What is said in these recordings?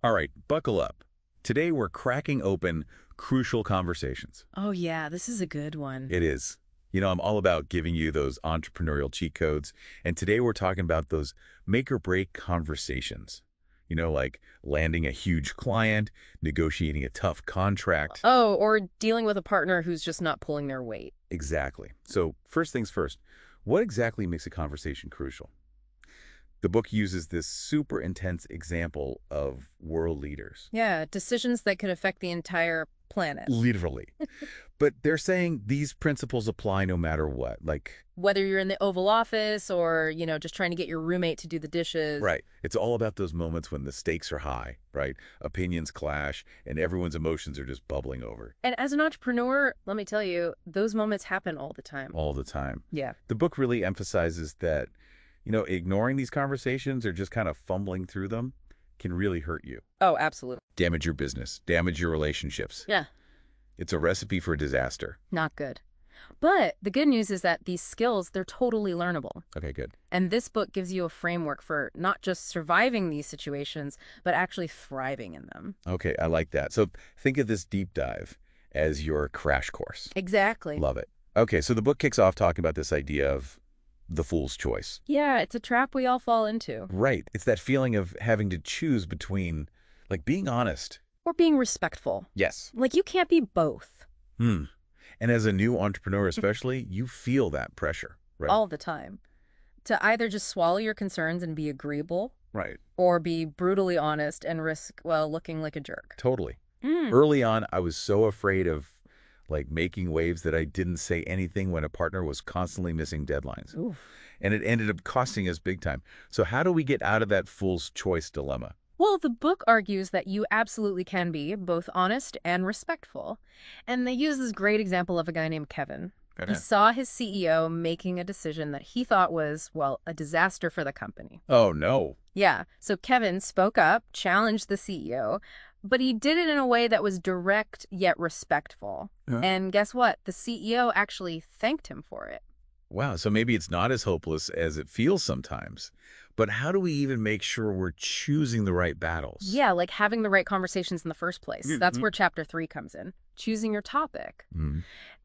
All right, buckle up. Today we're cracking open crucial conversations. Oh, yeah, this is a good one. It is. I'm all about giving you those entrepreneurial cheat codes. And today we're talking about those make or break conversations. Like landing a huge client, negotiating a tough contract. Oh, or dealing with a partner who's just not pulling their weight. Exactly. So first things first, what exactly makes a conversation crucial? The book uses this super intense example of world leaders. Yeah, decisions that could affect the entire planet. Literally. But they're saying these principles apply no matter what. Whether you're in the Oval Office or, just trying to get your roommate to do the dishes. Right. It's all about those moments when the stakes are high, right? Opinions clash and everyone's emotions are just bubbling over. And as an entrepreneur, let me tell you, those moments happen all the time. All the time. Yeah. The book really emphasizes that, ignoring these conversations or just kind of fumbling through them can really hurt you. Oh, absolutely. Damage your business, damage your relationships. Yeah. It's a recipe for disaster. Not good. But the good news is that these skills, they're totally learnable. Okay, good. And this book gives you a framework for not just surviving these situations, but actually thriving in them. Okay, I like that. So think of this deep dive as your crash course. Exactly. Love it. Okay, so the book kicks off talking about this idea of the fool's choice. Yeah, it's a trap we all fall into. Right. It's that feeling of having to choose between, being honest. Or being respectful. Yes. You can't be both. And as a new entrepreneur especially, you feel that pressure, right? All the time. To either just swallow your concerns and be agreeable. Right. Or be brutally honest and risk, looking like a jerk. Totally. Early on, I was so afraid of, making waves that I didn't say anything when a partner was constantly missing deadlines. Oof. And it ended up costing us big time. So how do we get out of that fool's choice dilemma? Well, the book argues that you absolutely can be both honest and respectful. And they use this great example of a guy named Kevin. Okay. He saw his CEO making a decision that he thought was, a disaster for the company. Oh, no. Yeah, so Kevin spoke up, challenged the CEO, but he did it in a way that was direct yet respectful. Huh? And guess what? The CEO actually thanked him for it. Wow, so maybe it's not as hopeless as it feels sometimes. But how do we even make sure we're choosing the right battles? Yeah, like having the right conversations in the first place. That's where chapter 3 comes in. Choosing your topic.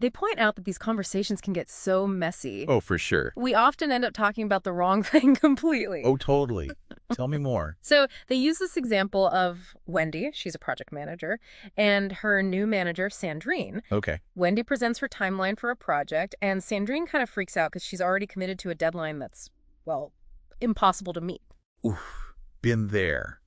They point out that these conversations can get so messy. Oh, for sure. We often end up talking about the wrong thing completely. Oh, totally. Tell me more. So they use this example of Wendy, she's a project manager, and her new manager, Sandrine. Okay. Wendy presents her timeline for a project, and Sandrine kind of freaks out because she's already committed to a deadline that's, impossible to meet. Oof, been there.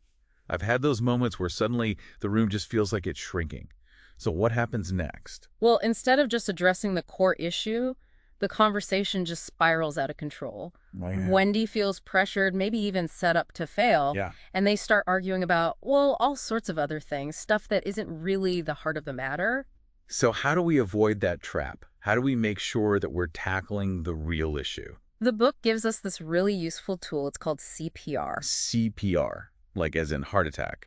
I've had those moments where suddenly the room just feels like it's shrinking. So what happens next? Well, instead of just addressing the core issue, the conversation just spirals out of control. Man. Wendy feels pressured, maybe even set up to fail. Yeah. And they start arguing about, all sorts of other things, stuff that isn't really the heart of the matter. So how do we avoid that trap? How do we make sure that we're tackling the real issue? The book gives us this really useful tool. It's called CPR. CPR, as in heart attack.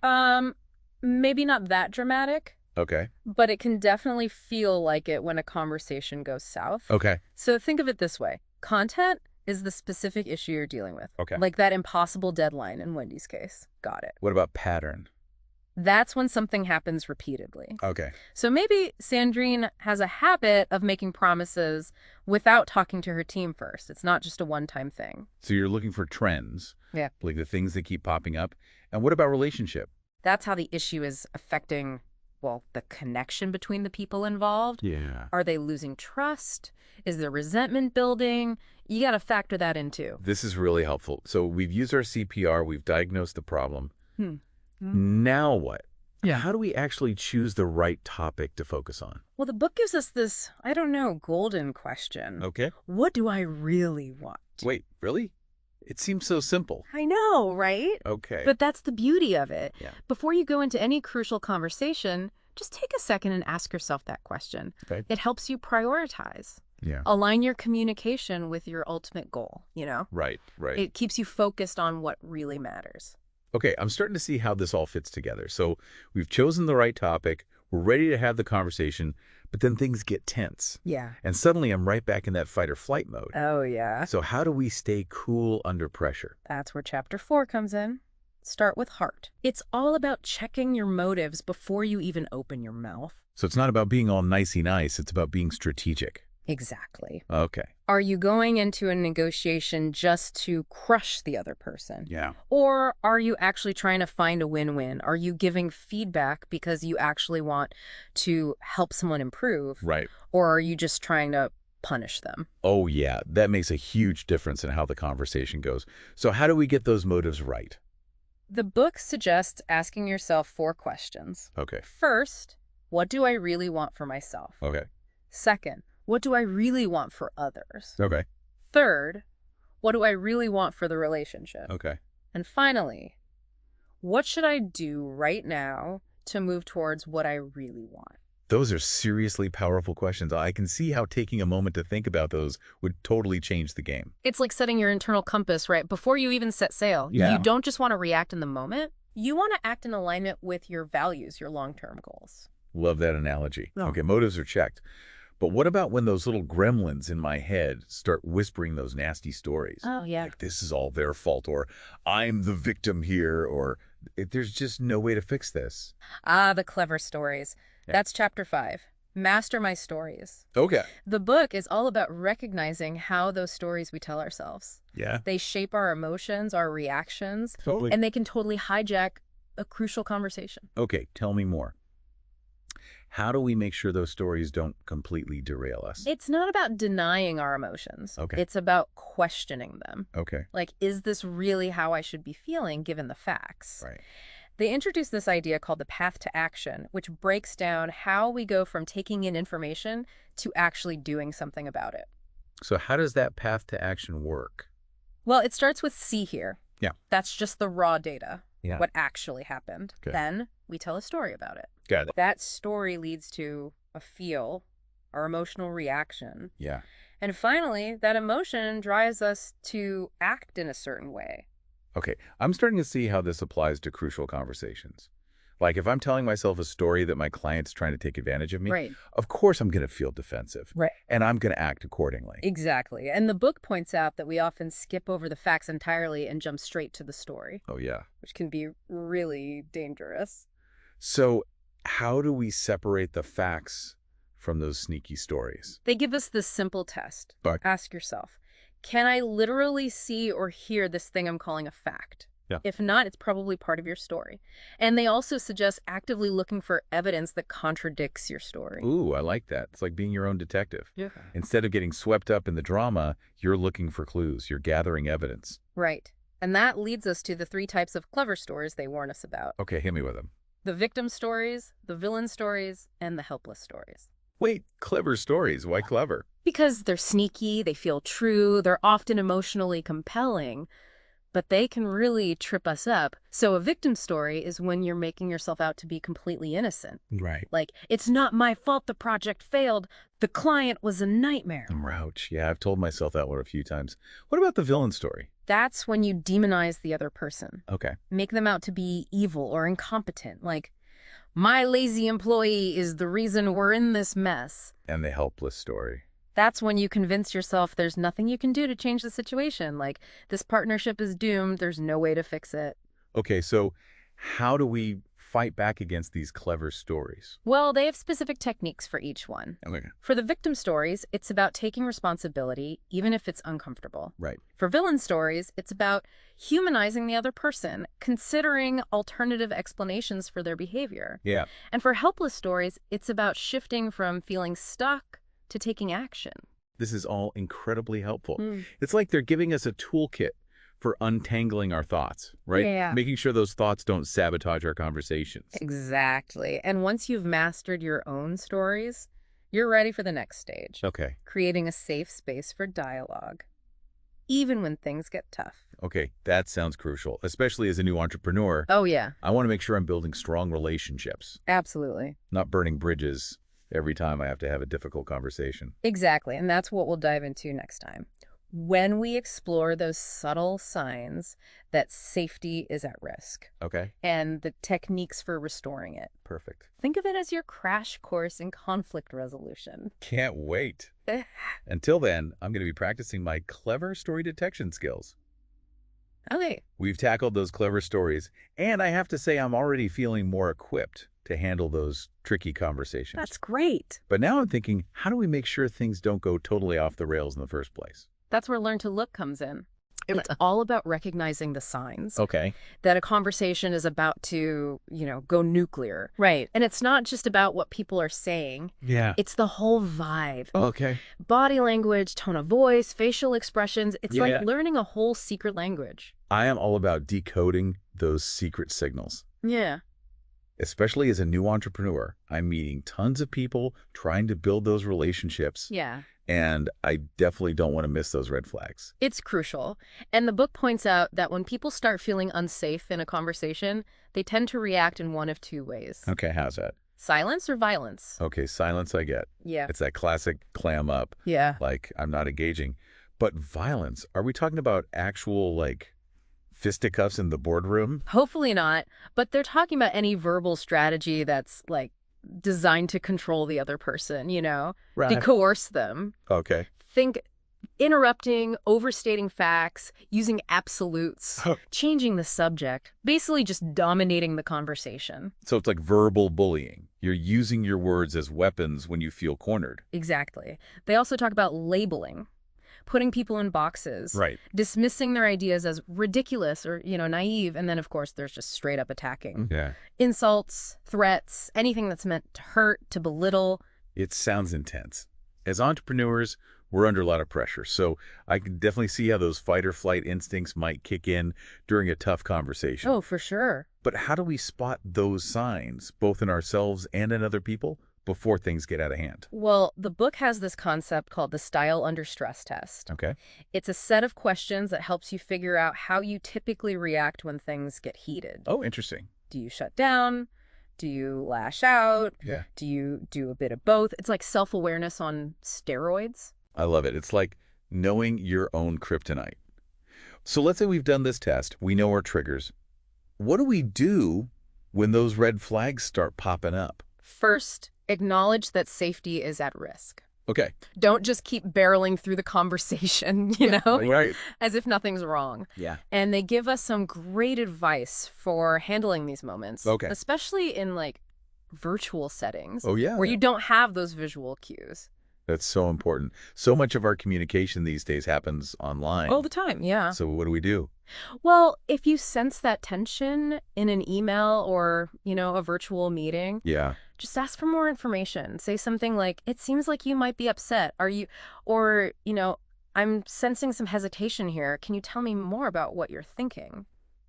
Maybe not that dramatic. Okay. But it can definitely feel like it when a conversation goes south. Okay. So think of it this way. Content is the specific issue you're dealing with. Okay. Like that impossible deadline in Wendy's case. Got it. What about pattern? That's when something happens repeatedly. Okay. So maybe Sandrine has a habit of making promises without talking to her team first. It's not just a one-time thing. So you're looking for trends. Yeah. Like the things that keep popping up. And what about relationship? That's how the issue is affecting, the connection between the people involved. Yeah. Are they losing trust? Is there resentment building? You got to factor that in too. This is really helpful. So we've used our CPR. We've diagnosed the problem. Now what? Yeah. How do we actually choose the right topic to focus on? Well, the book gives us this, golden question. Okay. What do I really want? Wait, really? It seems so simple. I know, right? Okay. But that's the beauty of it. Yeah. Before you go into any crucial conversation, just take a second and ask yourself that question. Okay. It helps you prioritize. Yeah. Align your communication with your ultimate goal, Right. It keeps you focused on what really matters. Okay, I'm starting to see how this all fits together. So we've chosen the right topic. We're ready to have the conversation, but then things get tense. Yeah. And suddenly I'm right back in that fight or flight mode. Oh, yeah. So how do we stay cool under pressure? That's where chapter 4 comes in. Start with heart. It's all about checking your motives before you even open your mouth. So it's not about being all nicey nice, it's about being strategic. Exactly. Okay. Are you going into a negotiation just to crush the other person? Yeah. Or are you actually trying to find a win-win? Are you giving feedback because you actually want to help someone improve? Right. Or are you just trying to punish them? Oh, yeah. That makes a huge difference in how the conversation goes. So how do we get those motives right? The book suggests asking yourself 4 questions. Okay. First, what do I really want for myself? Okay. Second, what do I really want for others? Okay. Third, what do I really want for the relationship? Okay. And finally, what should I do right now to move towards what I really want? Those are seriously powerful questions. I can see how taking a moment to think about those would totally change the game. It's like setting your internal compass, right? Before you even set sail. Yeah. You don't just want to react in the moment. You want to act in alignment with your values, your long-term goals. Love that analogy. Oh. Okay, motives are checked. But what about when those little gremlins in my head start whispering those nasty stories? Oh, yeah. Like, this is all their fault, or I'm the victim here, or there's just no way to fix this. Ah, the clever stories. Yeah. That's chapter 5. Master my stories. Okay. The book is all about recognizing how those stories we tell ourselves. Yeah. They shape our emotions, our reactions, Totally. and they can totally hijack a crucial conversation. Okay, tell me more. How do we make sure those stories don't completely derail us? It's not about denying our emotions. Okay. It's about questioning them. Okay. Like, is this really how I should be feeling given the facts? Right. They introduced this idea called the path to action, which breaks down how we go from taking in information to actually doing something about it. So how does that path to action work? Well, it starts with see here. Yeah. That's just the raw data, Yeah. what actually happened. Okay. Then we tell a story about it. Got it. That story leads to a feel, our emotional reaction. Yeah. And finally, that emotion drives us to act in a certain way. Okay, I'm starting to see how this applies to crucial conversations. Like if I'm telling myself a story that my client's trying to take advantage of me, Right. of course I'm going to feel defensive. Right. And I'm going to act accordingly. Exactly. And the book points out that we often skip over the facts entirely and jump straight to the story, Oh, yeah. which can be really dangerous. So how do we separate the facts from those sneaky stories? They give us this simple test. But Ask yourself, can I literally see or hear this thing I'm calling a fact? Yeah. If not, it's probably part of your story. And they also suggest actively looking for evidence that contradicts your story. ooh, I like that. It's like being your own detective. Yeah. Instead of getting swept up in the drama, you're looking for clues. You're gathering evidence. Right. And that leads us to the 3 types of clever stories they warn us about. Okay, hit me with them. The victim stories, the villain stories, and the helpless stories. Wait, clever stories. Why clever? Because they're sneaky, they feel true, they're often emotionally compelling, but they can really trip us up. So a victim story is when you're making yourself out to be completely innocent. Right. Like, it's not my fault the project failed. The client was a nightmare. Ouch. Yeah, I've told myself that one a few times. What about the villain story? That's when you demonize the other person. Okay. Make them out to be evil or incompetent. Like, my lazy employee is the reason we're in this mess. And the helpless story. That's when you convince yourself there's nothing you can do to change the situation. Like, this partnership is doomed. There's no way to fix it. Okay, so how do we fight back against these clever stories? Well, they have specific techniques for each one. Okay. For the victim stories, it's about taking responsibility, even if it's uncomfortable. Right. For villain stories, it's about humanizing the other person, considering alternative explanations for their behavior. Yeah. And for helpless stories, it's about shifting from feeling stuck to taking action. This is all incredibly helpful. Mm. It's like they're giving us a toolkit for untangling our thoughts, right? Yeah. Making sure those thoughts don't sabotage our conversations. Exactly. And once you've mastered your own stories, you're ready for the next stage. Okay. Creating a safe space for dialogue, even when things get tough. Okay, that sounds crucial, especially as a new entrepreneur. Oh, yeah, I want to make sure I'm building strong relationships, absolutely. not burning bridges every time I have to have a difficult conversation. Exactly. And that's what we'll dive into next time. When we explore those subtle signs that safety is at risk Okay, and the techniques for restoring it. perfect. Think of it as your crash course in conflict resolution. Can't wait. Until then, I'm going to be practicing my clever story detection skills. Okay. We've tackled those clever stories, and I have to say I'm already feeling more equipped to handle those tricky conversations. That's great. But now I'm thinking, how do we make sure things don't go totally off the rails in the first place? That's where learn to look comes in. It's all about recognizing the signs Okay. that a conversation is about to, go nuclear. Right. And it's not just about what people are saying. Yeah. It's the whole vibe. Okay. Body language, tone of voice, facial expressions. It's Yeah. like learning a whole secret language. I am all about decoding those secret signals. Yeah. Especially as a new entrepreneur, I'm meeting tons of people, trying to build those relationships. Yeah. And I definitely don't want to miss those red flags. It's crucial. And the book points out that when people start feeling unsafe in a conversation, they tend to react in one of two ways. Okay, how's that? Silence or violence? Okay, silence I get. Yeah. It's that classic clam up, Yeah. like I'm not engaging. But violence, are we talking about actual, like, fisticuffs in the boardroom? Hopefully not, but they're talking about any verbal strategy that's, like, designed to control the other person, Right. to coerce them. Okay. Think interrupting, overstating facts, using absolutes, changing the subject, basically just dominating the conversation. So it's like verbal bullying. You're using your words as weapons when you feel cornered. Exactly. They also talk about labeling, putting people in boxes, Right. dismissing their ideas as ridiculous or, naive, and then, of course, there's just straight up attacking. Yeah. Insults, threats, anything that's meant to hurt, to belittle. It sounds intense. As entrepreneurs, we're under a lot of pressure, so I can definitely see how those fight or flight instincts might kick in during a tough conversation. Oh, for sure. But how do we spot those signs, both in ourselves and in other people, before things get out of hand? Well, the book has this concept called the Style Under Stress test. Okay. It's a set of questions that helps you figure out how you typically react when things get heated. Oh, interesting. Do you shut down? Do you lash out? Yeah. Do you do a bit of both? It's like self-awareness on steroids. I love it. It's like knowing your own kryptonite. So let's say we've done this test. We know our triggers. What do we do when those red flags start popping up? First, acknowledge that safety is at risk. Okay. Don't just keep barreling through the conversation, Right. as if nothing's wrong. Yeah. And they give us some great advice for handling these moments. Okay. Especially in, like, virtual settings. Oh, yeah. Where you don't have those visual cues. That's so important. So much of our communication these days happens online. All the time, yeah. So what do we do? Well, if you sense that tension in an email or, a virtual meeting, Yeah. just ask for more information. Say something like, it seems like you might be upset. Or, I'm sensing some hesitation here. Can you tell me more about what you're thinking?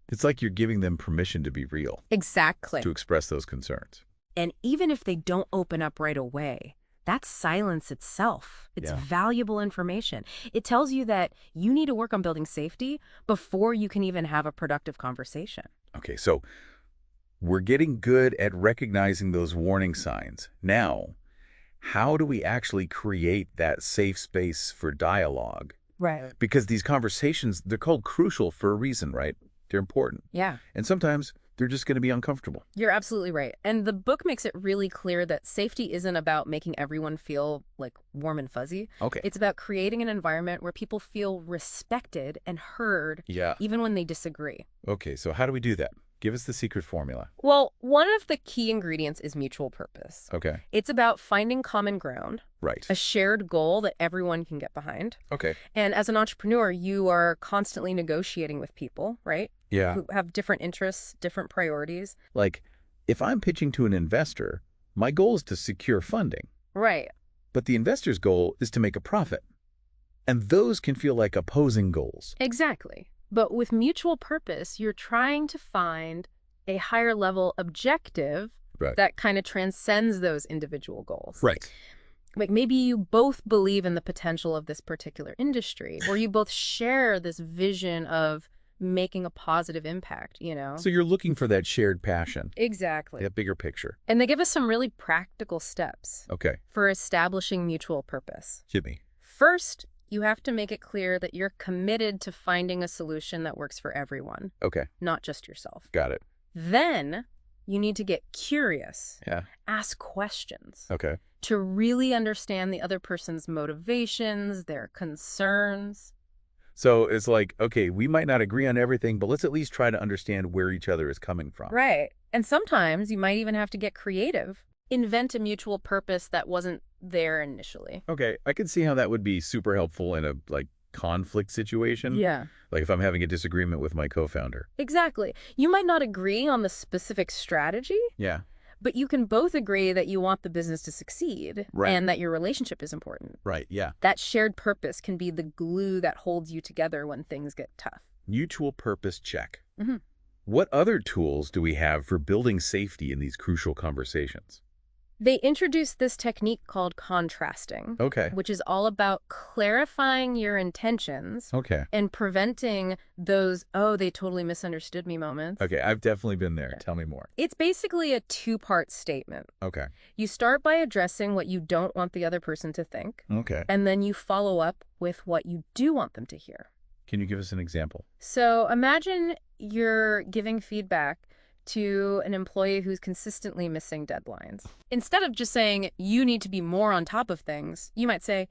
It's like you're giving them permission to be real, Exactly. to express those concerns. And even if they don't open up right away, that's silence itself. It's Yeah. valuable information. It tells you that you need to work on building safety before you can even have a productive conversation. Okay, so we're getting good at recognizing those warning signs. Now, how do we actually create that safe space for dialogue? Right. Because these conversations, they're called crucial for a reason, right? They're important. Yeah. And sometimes they're just going to be uncomfortable. You're absolutely right. And the book makes it really clear that safety isn't about making everyone feel like warm and fuzzy. Okay. It's about creating an environment where people feel respected and heard, Yeah. even when they disagree. Okay, so how do we do that? Give us the secret formula. Well, one of the key ingredients is mutual purpose. Okay. It's about finding common ground, Right. a shared goal that everyone can get behind. Okay. And as an entrepreneur, you are constantly negotiating with people, right? Yeah. Who have different interests, different priorities. Like, if I'm pitching to an investor, my goal is to secure funding. Right. But the investor's goal is to make a profit. And those can feel like opposing goals. Exactly. But with mutual purpose, you're trying to find a higher level objective Right. that kind of transcends those individual goals. Right. Like maybe you both believe in the potential of this particular industry, or you both share this vision of making a positive impact, So you're looking for that shared passion, Exactly. that bigger picture. And they give us some really practical steps Okay. for establishing mutual purpose. Hit me. First, you have to make it clear that you're committed to finding a solution that works for everyone, Okay. not just yourself. Got it. Then you need to get curious, Yeah. ask questions Okay. to really understand the other person's motivations, their concerns. So it's like, okay, we might not agree on everything, but let's at least try to understand where each other is coming from. Right. And sometimes you might even have to get creative. Invent a mutual purpose that wasn't there initially. Okay, I can see how that would be super helpful in a conflict situation. Yeah. Like if I'm having a disagreement with my co-founder. Exactly. You might not agree on the specific strategy, Yeah. but you can both agree that you want the business to succeed Right. and that your relationship is important. Right, yeah. That shared purpose can be the glue that holds you together when things get tough. Mutual purpose check. Mm-hmm. What other tools do we have for building safety in these crucial conversations? They introduced this technique called contrasting, Okay. which is all about clarifying your intentions Okay. and preventing those, oh, they totally misunderstood me moments. Okay, I've definitely been there. Tell me more. It's basically a two-part statement. Okay. You start by addressing what you don't want the other person to think, Okay. and then you follow up with what you do want them to hear. Can you give us an example? So imagine you're giving feedback to an employee who's consistently missing deadlines. Instead of just saying, you need to be more on top of things, you might say,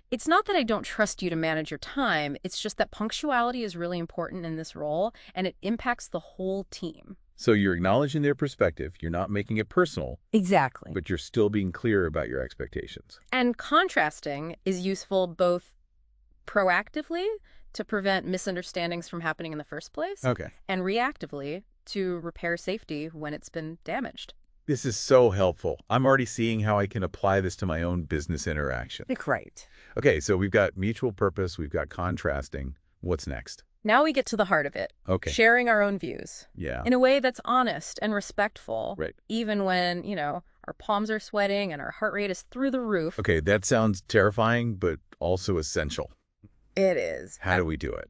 it's not that I don't trust you to manage your time, it's just that punctuality is really important in this role, and it impacts the whole team. So you're acknowledging their perspective, you're not making it personal, Exactly. but you're still being clear about your expectations. And contrasting is useful both proactively to prevent misunderstandings from happening in the first place, Okay. and reactively to repair safety when it's been damaged. This is so helpful. I'm already seeing how I can apply this to my own business interaction. Right. Okay, so we've got mutual purpose, we've got contrasting. What's next? Now we get to the heart of it. Okay. Sharing our own views Yeah. in a way that's honest and respectful, Right. even when, our palms are sweating and our heart rate is through the roof. Okay, that sounds terrifying, but also essential. It is. How do we do it?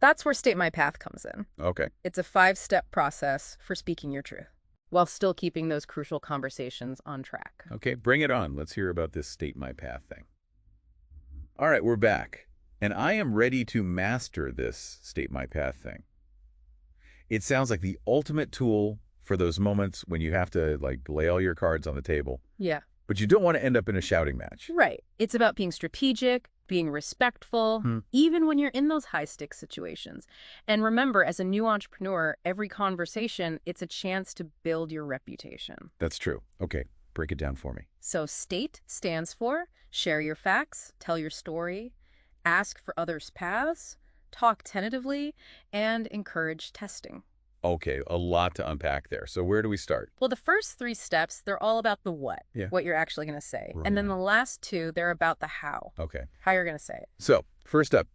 That's where State My Path comes in. Okay. It's a 5-step process for speaking your truth while still keeping those crucial conversations on track. Okay, bring it on. Let's hear about this State My Path thing. All right, we're back. And I am ready to master this State My Path thing. It sounds like the ultimate tool for those moments when you have to lay all your cards on the table, Yeah. but you don't want to end up in a shouting match. Right. It's about being strategic, being respectful, even when you're in those high-stakes situations. And remember, as a new entrepreneur, every conversation, it's a chance to build your reputation. That's true. Okay, break it down for me. So STATE stands for share your facts, tell your story, ask for others' paths, talk tentatively, and encourage testing. Okay, a lot to unpack there. So where do we start? Well, the first 3 steps, they're all about the what you're actually going to say. Right. And then the last 2, they're about the how Okay. how you're going to say it. So first up,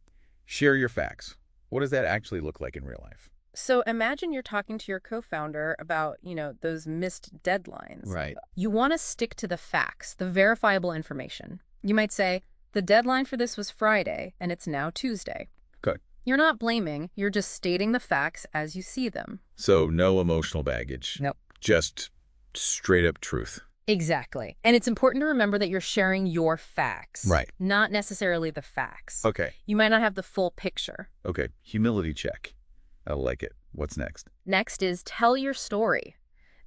share your facts. What does that actually look like in real life? So imagine you're talking to your co-founder about, those missed deadlines. Right. You want to stick to the facts, the verifiable information. You might say, the deadline for this was Friday, and it's now Tuesday. Good. You're not blaming, you're just stating the facts as you see them. So no emotional baggage. Nope. Just straight up truth. Exactly. And it's important to remember that you're sharing your facts. Right. Not necessarily the facts. Okay. You might not have the full picture. Okay. Humility check. I like it. What's next? Next is tell your story.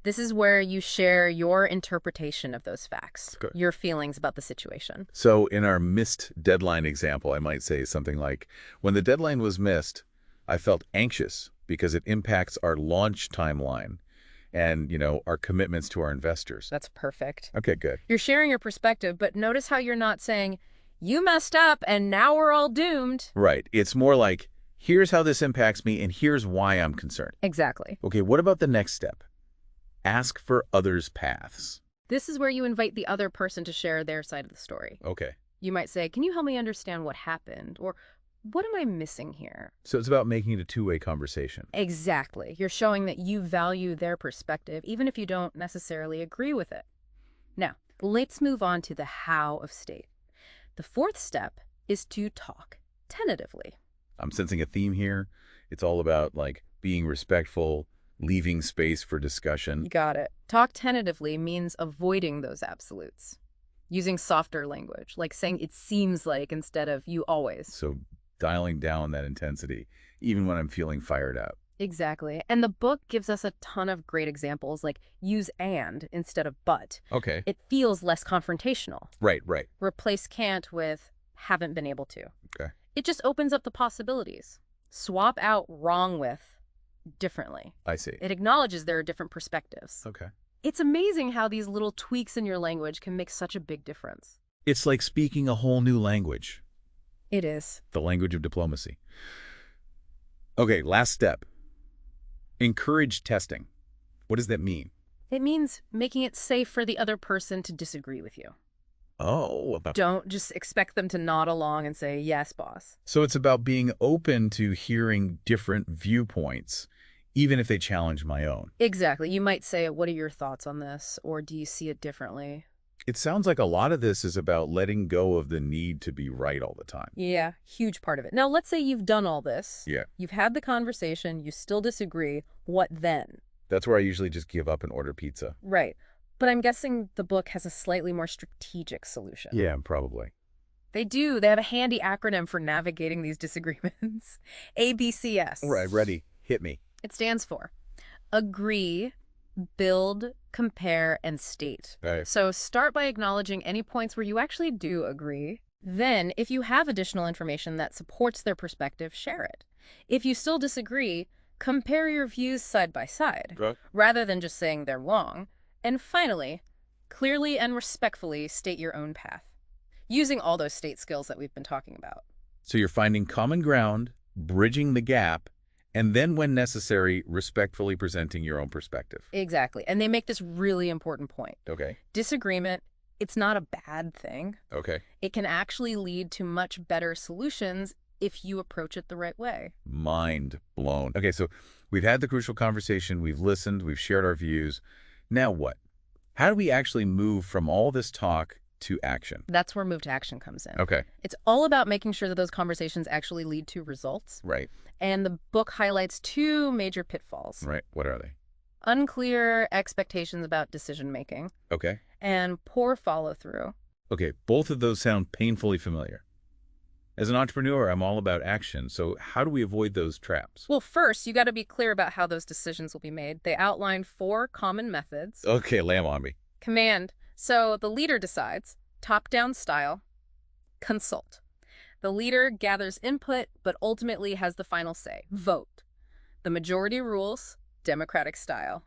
This is where you share your interpretation of those facts, Good. your feelings about the situation. So in our missed deadline example, I might say something like, when the deadline was missed, I felt anxious because it impacts our launch timeline and, our commitments to our investors. That's perfect. Okay, good. You're sharing your perspective, but notice how you're not saying, you messed up and now we're all doomed. Right. It's more like, here's how this impacts me and here's why I'm concerned. Exactly. Okay, what about the next step? Ask for others' paths. This is where you invite the other person to share their side of the story. Okay. You might say, can you help me understand what happened? Or what am I missing here? So it's about making it a two-way conversation. Exactly. You're showing that you value their perspective, even if you don't necessarily agree with it. Now, let's move on to the how of state. The 4th step is to talk tentatively. I'm sensing a theme here. It's all about being respectful, leaving space for discussion. You got it. Talk tentatively means avoiding those absolutes. Using softer language, like saying it seems like instead of you always. So dialing down that intensity, even when I'm feeling fired up. Exactly. And the book gives us a ton of great examples, like use and instead of but. Okay. It feels less confrontational. Right. Replace can't with haven't been able to. Okay. It just opens up the possibilities. Swap out wrong with differently. I see. It acknowledges there are different perspectives. Okay. It's amazing how these little tweaks in your language can make such a big difference. It's like speaking a whole new language, It is. the language of diplomacy. Okay, last step. Encourage testing. What does that mean? It means making it safe for the other person to disagree with you. Oh, Don't just expect them to nod along and say, yes, boss. so it's about being open to hearing different viewpoints, even if they challenge my own. Exactly. You might say, what are your thoughts on this? Or do you see it differently? It sounds like a lot of this is about letting go of the need to be right all the time. Yeah, huge part of it. Now, let's say you've done all this. Yeah. You've had the conversation. You still disagree. What then? That's where I usually just give up and order pizza. Right. But I'm guessing the book has a slightly more strategic solution. Yeah, probably. They do. They have a handy acronym for navigating these disagreements. ABCS. All right, ready. Hit me. It stands for agree, build, compare, and state. Right. So start by acknowledging any points where you actually do agree. Then, if you have additional information that supports their perspective, share it. If you still disagree, compare your views side by side, rather than just saying they're wrong. And finally, clearly and respectfully state your own path, using all those state skills that we've been talking about. So you're finding common ground, bridging the gap, and then when necessary, respectfully presenting your own perspective. Exactly. And they make this really important point. Okay. Disagreement, it's not a bad thing. Okay. It can actually lead to much better solutions if you approach it the right way. Mind blown. Okay, so we've had the crucial conversation, we've listened, we've shared our views. Now what? How do we actually move from all this talk to action? That's where move to action comes in. Okay. It's all about making sure that those conversations actually lead to results. Right. And the book highlights two major pitfalls. Right. What are they? Unclear expectations about decision-making Okay. and poor follow-through. Okay, both of those sound painfully familiar. As an entrepreneur, I'm all about action, so how do we avoid those traps? Well, first, you got to be clear about how those decisions will be made. They outline 4 common methods. Okay, lamb on me. Command. So the leader decides. Top-down style. Consult. The leader gathers input, but ultimately has the final say. Vote. The majority rules. Democratic style.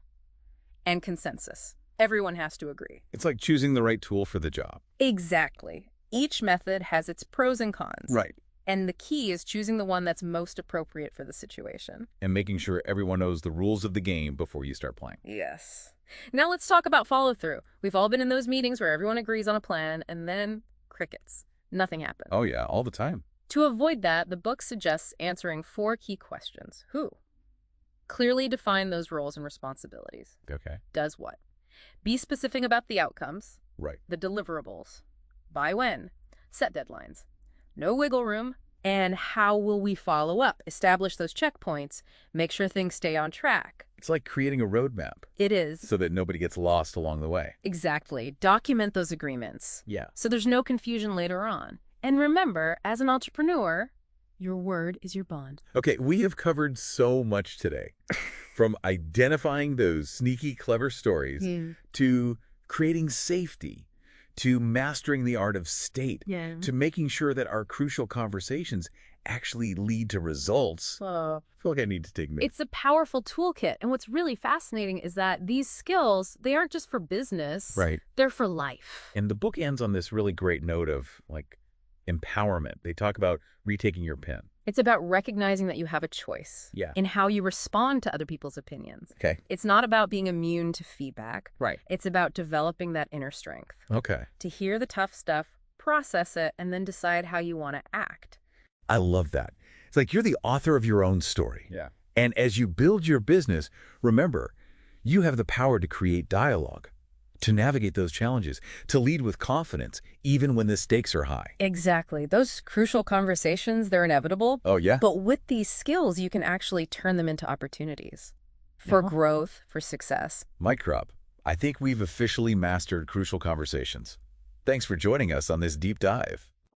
And consensus. Everyone has to agree. It's like choosing the right tool for the job. Exactly. Each method has its pros and cons. Right. And the key is choosing the one that's most appropriate for the situation. And making sure everyone knows the rules of the game before you start playing. Yes. Now let's talk about follow-through. We've all been in those meetings where everyone agrees on a plan, and then crickets. Nothing happens. Oh yeah, all the time. To avoid that, the book suggests answering 4 key questions. Who? Clearly define those roles and responsibilities. Okay. Does what? Be specific about the outcomes, Right. the deliverables. By when? Set deadlines. No wiggle room. And how will we follow up? Establish those checkpoints. Make sure things stay on track. It's like creating a roadmap It is. so that nobody gets lost along the way. Exactly. Document those agreements Yeah. so there's no confusion later on. And remember, as an entrepreneur, your word is your bond. Okay, we have covered so much today. From identifying those sneaky, clever stories to creating safety, to mastering the art of state, to making sure that our crucial conversations actually lead to results. I feel like I need to take minutes. It's a powerful toolkit. And what's really fascinating is that these skills, they aren't just for business. Right. They're for life. And the book ends on this really great note of, like, empowerment. They talk about retaking your pen. It's about recognizing that you have a choice Yeah. in how you respond to other people's opinions. Okay. It's not about being immune to feedback. Right. It's about developing that inner strength Okay. to hear the tough stuff, process it, and then decide how you want to act. I love that. It's like you're the author of your own story. Yeah. And as you build your business, remember, you have the power to create dialogue, to navigate those challenges, to lead with confidence, even when the stakes are high. Exactly. Those crucial conversations, they're inevitable. Oh, yeah? But with these skills, you can actually turn them into opportunities for growth, for success. Mic drop. I think we've officially mastered crucial conversations. Thanks for joining us on this deep dive.